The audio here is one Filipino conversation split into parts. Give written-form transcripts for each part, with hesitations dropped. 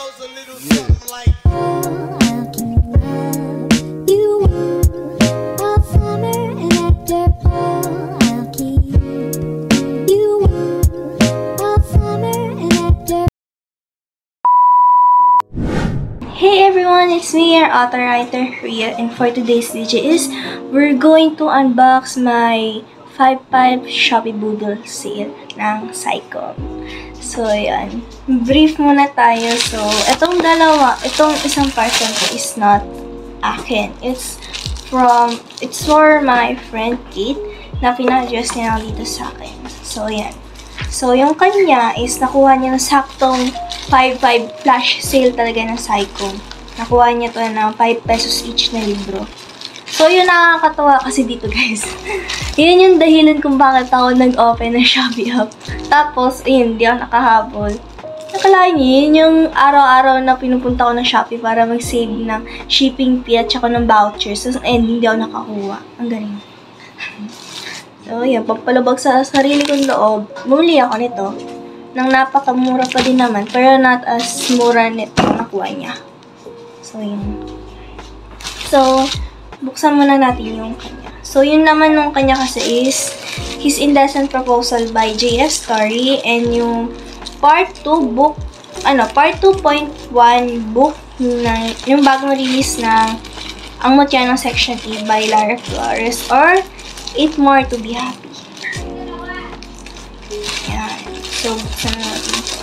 goes a little something like. Hey everyone, it's me, your author writer Rhea, and for today's video is we're going to unbox my 5/5 Shopee Boodle sale ng Psycho. So, yan. Brief muna tayo. So, itong isang parcel ko is not akin. It's for my friend Kate na pina-address niya lang dito sa akin. So, yan. So, yung kanya is nakuha niya ng saktong 5/5 flash sale talaga ng Psycho. Nakuha niya to ng 5 pesos each na libro. So, yun nakakatawa kasi dito, guys. Yun yung dahilan kung bakit ako nag-open ng Shopee app. Tapos, ayun, hindi ako nakahabol. Nakalain niyo, yun yung araw-araw na pinupunta ko ng Shopee para mag-save ng shipping fee at saka ng vouchers. So, hindi ako nakakuha. Ang galing. So, yan, pagpalabag sa sarili kong loob, bumili ako nito. Nang napakamura pa din naman, pero not as mura nito nakuha niya. So, yun. So, buksan muna natin yung kanya. So, yun naman nung kanya kasi is His Indecent Proposal by J.S. Torrey and yung Part 2 book, Part 2.1 book na yung bagong release ng Ang Mutya ng Section E by Lara Flores or 8 More to Be Happy. Yan. So, buksan na natin ito.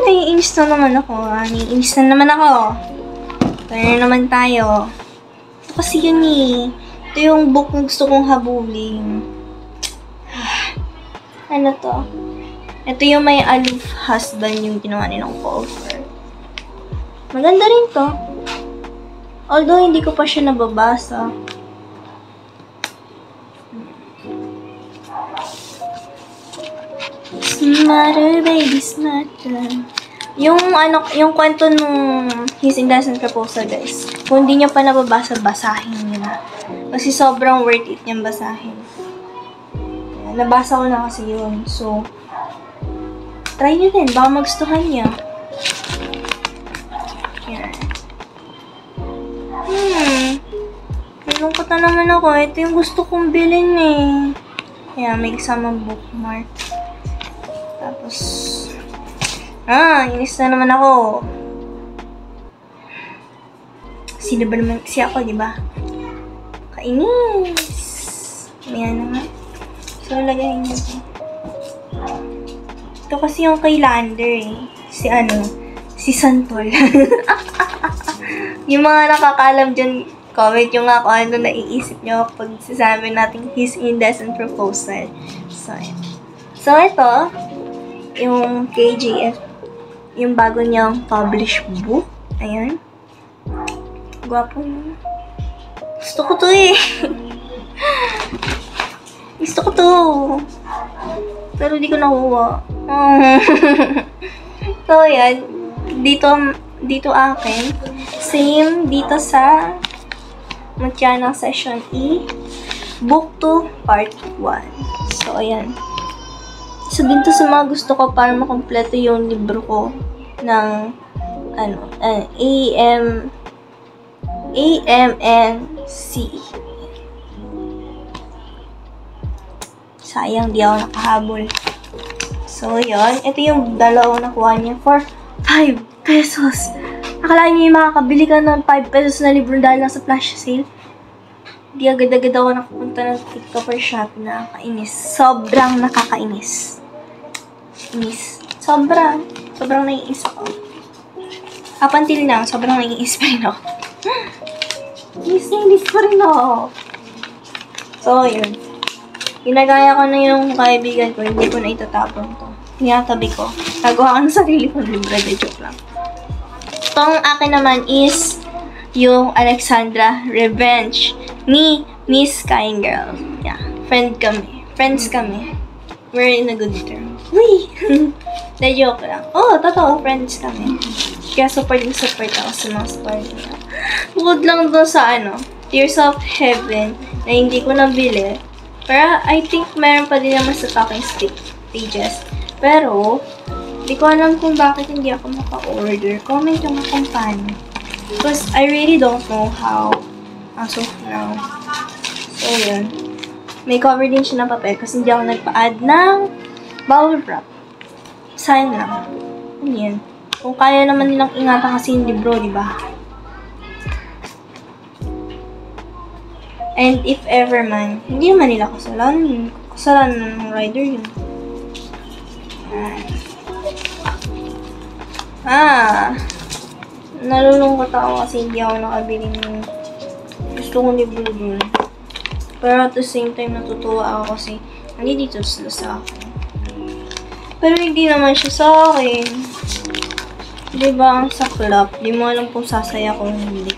Naiinis na naman ako. Naiinis na naman ako. Kaya naman tayo. Ito kasi yun eh. Ito yung book na gusto kong habulin. Ano to? Ito yung may aloof husband yung ginawa nilang cover. Maganda rin to. Although, hindi ko pa siya nababasa. Smarter, baby, smarter. Yung kwento nung His Indecent Proposal, guys. Kung hindi niya pa nababasa, basahin niyo na. Kasi sobrang worth it niyang basahin. Nabasa ko na kasi yun. So, try niyo din. Baka magustuhan niya. Yan. Nalungkot na naman ako. Ito yung gusto kong bilhin eh. Kaya may kasamang bookmark. Tapos, inis na naman ako. Sino ba naman kasi ako, di ba? Kainis. Ayan naman. So, lagayin natin. Ito kasi yung kay Lander eh. Si Santol. Yung mga nakakalam dyan, comment yung nga kung ano naiisip nyo pag sasabi natin His Indecent Proposal. So, ayan. So, ito, yung KJF, yung bago niyang published book. Ayan. Gwapo yun. Gusto ko to eh. Gusto ko to. Pero di ko nakuha. So, ayan. Dito akin. Same dito sa Mutya ng Section E. Book 2, Part 1. So, ayan. So, dito sa mga gusto ko para makompleto yung libro ko ng AMNC. Sayang, di ako nakahabol. So, yun. Ito yung dalawang nakuha niya for 5 pesos. Akala niyo yung makakabili ka ng 5 pesos na libro dahil nasa flash sale? Di agad-agad ako nakapunta ng TikToker shop na nakakainis. Sobrang nakakainis. Sobrang naiinis ako. Up until now, sobrang naiinis pa rin ako. Naiinis pa rin ako. So, yun. Ginagaya ko na yung kaibigan ko, hindi ko na itatapon to. Tinatabi ko. Nagawa ko ng sarili kong libro, de joke lang. Itong akin naman is yung Alexandra Revenge ni Miss Kind Girl. Yeah, friends kami. We're in a good term. Uy! Na-joke lang. Totoo, friends kami. Kaya support ako sa mga story niya. Bukod lang doon sa Tears of Heaven na hindi ko nabili. Pero I think meron pa din naman sa Talking Stick pages. Pero, Hindi ko alam kung bakit hindi ako maka-order. Comment yung kung paano. Because I really don't know how as of now. So, yun. May cover din siya ng papel kasi hindi ako nagpa-add ng bubble wrap. Sayang lang. Ano yun? Kung kaya naman nilang ingatan kasi yung libro, di ba? And if ever man, hindi naman nila kasalanan. Kasalanan ng rider yun. Nalulungkot ako kasi hindi ako nakabili ng gusto kong libro dun. Pero at the same time, natutuwa ako kasi nandito sila sa akin. Pero hindi naman siya sa akin. Diba, ang saklap. Di mo alam kung sasaya kung hindi.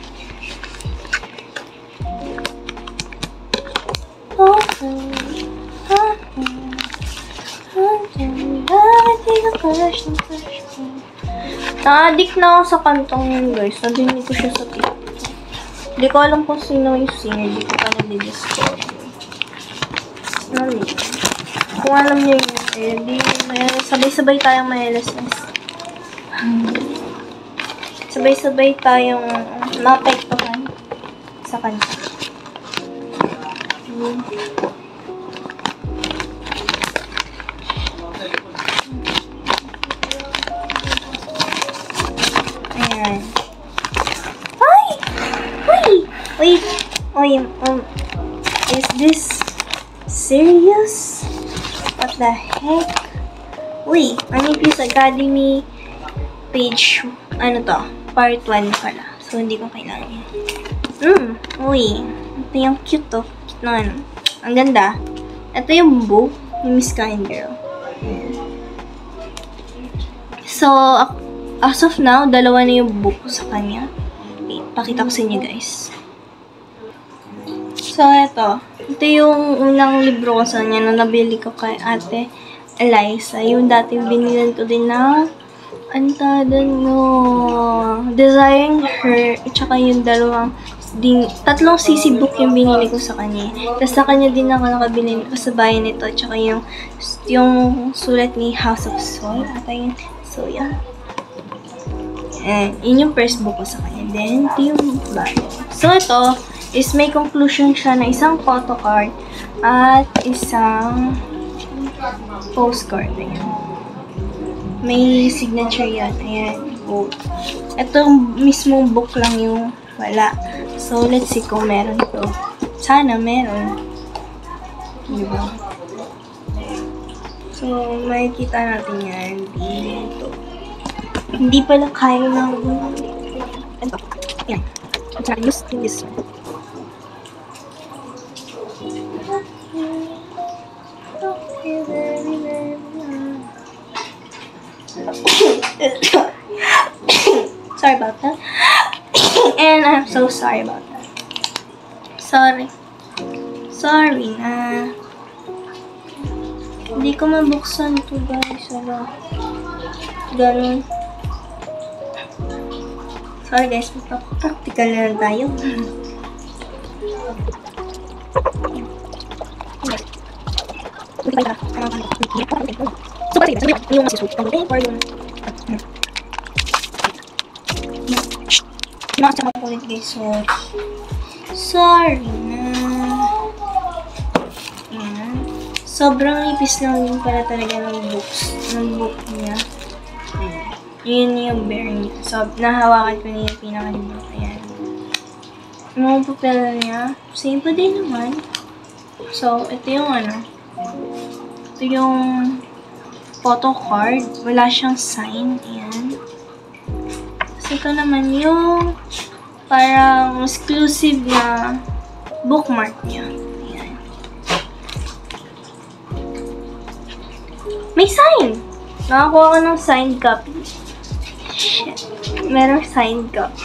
Na-addict na ako sa kantong yun, guys. Nadinig ko siya sa TikTok. Hindi ko alam kung sino yung singer. Hindi ko pa nadi-discover. Kung alam niyo yun, sabay-sabay tayong may LSS. Sabay-sabay tayong mapektuhan sa kanta. Ayan. Ay! Wait! Is this serious? What the heck? Uy, Anipus Academy page, part 1 pala. So, hindi ko kailangan yun. Uy, ito yung cute to. Cute na Ang ganda. Ito yung book ni Miss Kind Girl. So, as of now, dalawa na yung book ko sa kanya. Wait, pakita ko sa inyo, guys. So, ito. Ito yung unang libro ko sa kanya na nabili ko kay Ate Eliza. Yung dati binilan ko din na Desiring Her. At saka yung tatlong CC book yung binili ko sa kanya. Tapos sa kanya din ako nakabili kasabayan nito. At saka yung sulat ni House of Soul. Ata yun. So, yan. And, yun yung first book ko sa kanya. Then, ito yung bio. So, ito is may conclusion siya na isang photocard at isang postcard. Ayan. May signature yan. Ayan. Quote. Ito mismong book lang yung wala. So, let's see kung meron to. Sana meron. Diba? So, makikita natin yan dito. Hindi pala kaya ng ito. Ayan. I'm trying to use this one. Sorry about that. And I'm so sorry about that. Sorry na. Hindi ko mabuksan to, guys. Ganun. Sorry guys, practical na lang tayo. Sorry na. Ayan. Sobrang nipis lang din pala talaga ng book niya. Yun yung bearing niya. So, nahawakan ko niya yung pinaka-libro. Ayan. Yung papel niya, simple din naman. So, ito yung ito yung photo card. Wala siyang sign. Ayan. So, ito naman yung parang exclusive na bookmark niya. Ayan. May sign! Nakakuha ko ng signed copy. Shit. Merong signed copy.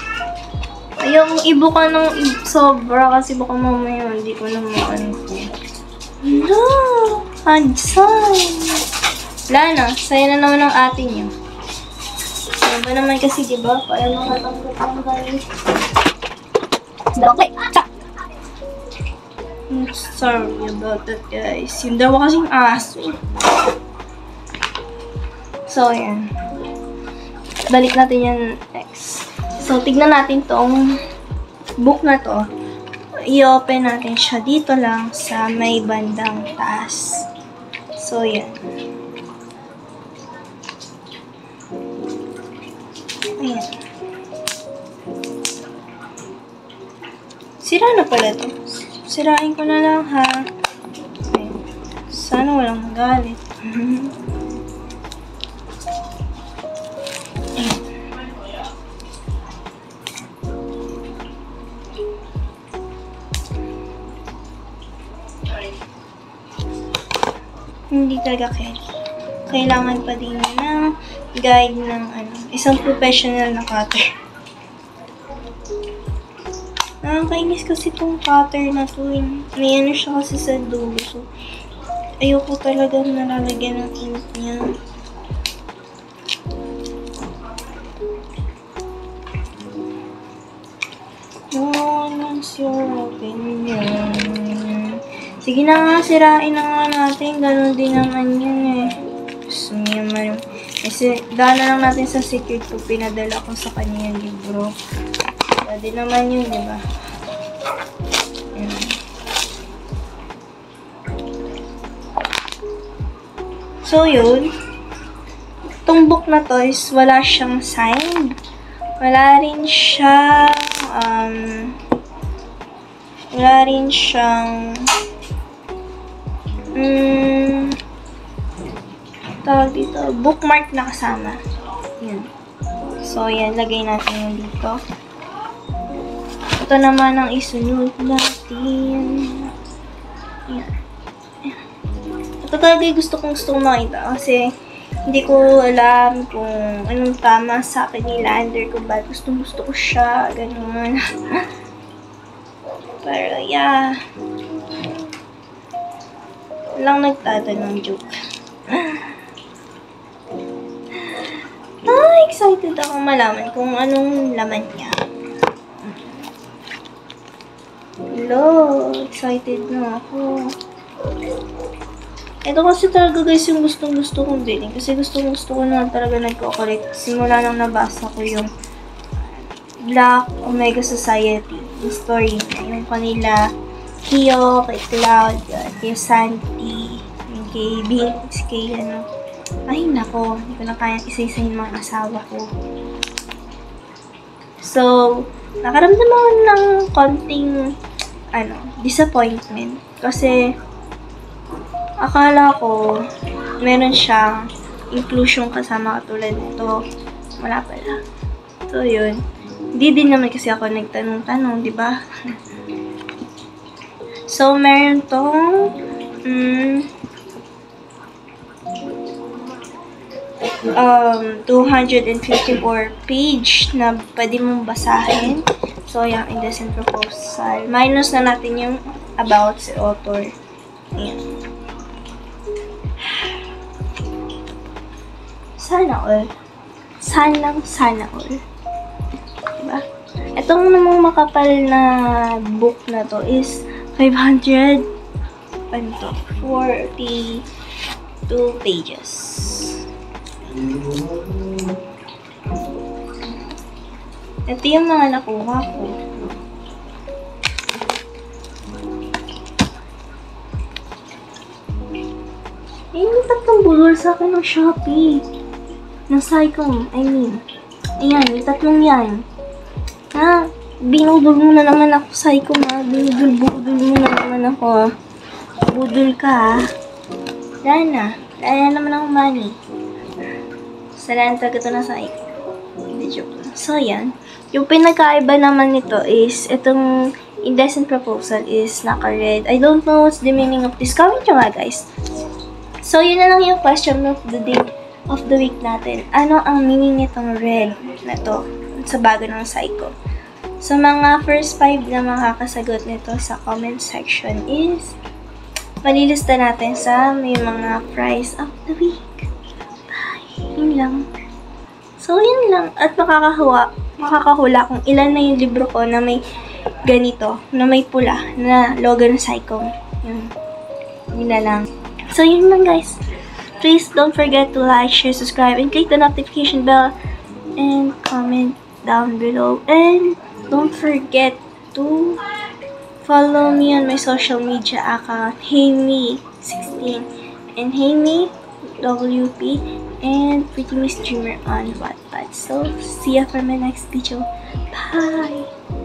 Yung ibo ka ng sobra kasi baka mamaya hindi ko na maano ko. Hello! Hand-sign! Wala na. Saya na naman ang ate niyo. Ano ba naman kasi, diba? Para makatanggap ang guys. Okay! I'm sorry about that, guys. Yung daw kasing aso. So, So, ayan. Balik natin yan next. So, tignan natin tong book na to. I-open natin siya dito lang sa may bandang taas. So, yan. Ayan. Sira na pala to. Sirain ko na lang, ha. Ayan. Sana walang magalit. Ayan. Hindi talaga carry. Kailangan pa din ng guide ng isang professional na cutter. Nakakainis kasi itong cutter na to. May ano siya kasi sa dulo. So, ayoko talaga nalalagyan ng ink niya. What's your opinion? Sige na nga, sirain na nga natin. Ganon din naman yun eh. Gusto niya man. Kasi daan na lang natin sa secret ko. Pinadala ko sa kanya yung libro. Pwede naman yun, diba? Ayan. So, yun. Itong book na to is wala siyang sign. Wala rin siyang tawag dito, bookmark na kasama. Yan. So, yan. Lagay natin yung dito. Ito naman ang isunod natin. Yan. Ito talaga yung gusto kong makita. Kasi, hindi ko alam kung anong tama sa akin ni Lander. Kung ba't gusto ko siya. Ganun. Pero, yeah. Lang nagtatanong joke. Excited akong malaman kung anong laman niya. Hello, excited na ako. Ito kasi talaga guys yung gustong-gusto kong bilhin. Kasi gustong-gusto ko na talaga nagko-collect. Simula nang nabasa ko yung Black Omega Society. Yung story niya. Yung kanila Kyo, kay Cloud, kay Santi, yung kay Vince, kay ay nako, hindi ko na kayang isa-isahin mga asawa ko. So, nakaramdam ako ng konting disappointment. Kasi, akala ko, meron siyang inclusion kasama katulad nito. Wala pala. So, yun. Hindi din naman kasi ako nagtanong-tanong, di ba? So, meron tong 254 page na pwede mong basahin. So, yung indecent proposal. Minus na natin yung about si author. Ayan. Sana all. Sana all. Diba? Itong namang makapal na book na to is 542 pages. Ito yung mga nakuha ko. Yung tatlong bulol sa akin ng Shopee. Ng Psycom, I mean. Ayan, yung tatlong yan. Ha? Binudol mo na naman ako, Psycom, ha? Binudol mo na naman ako. Budol ka, ha? Wala na. Wala na naman ang money. Salaan talaga ito na Psycom. Hindi joke lang. So, yan. Yung pinagkaiba naman nito is, itong indecent proposal is naka-red. I don't know what's the meaning of this. Comment nyo nga, guys. So, yun na lang yung question of the day, of the week natin. Ano ang meaning nitong red na to sa bago ng Psycho? So, mga first 5 na makakasagot nito sa comment section is malilista natin sa may mga prize of the week. Bye! Yun lang. So, yun lang. At makakahula kung ilan na yung libro ko na may ganito, na may pula, na logo ng Psycho. Yun. Yun na lang. So, yun lang guys. Please don't forget to like, share, subscribe, and click the notification bell and comment down below. And don't forget to follow me on my social media account, HeyMe16 and HeyMeWP and Pretty Miss Dreamer on Wattpad. So, see ya for my next video. Bye!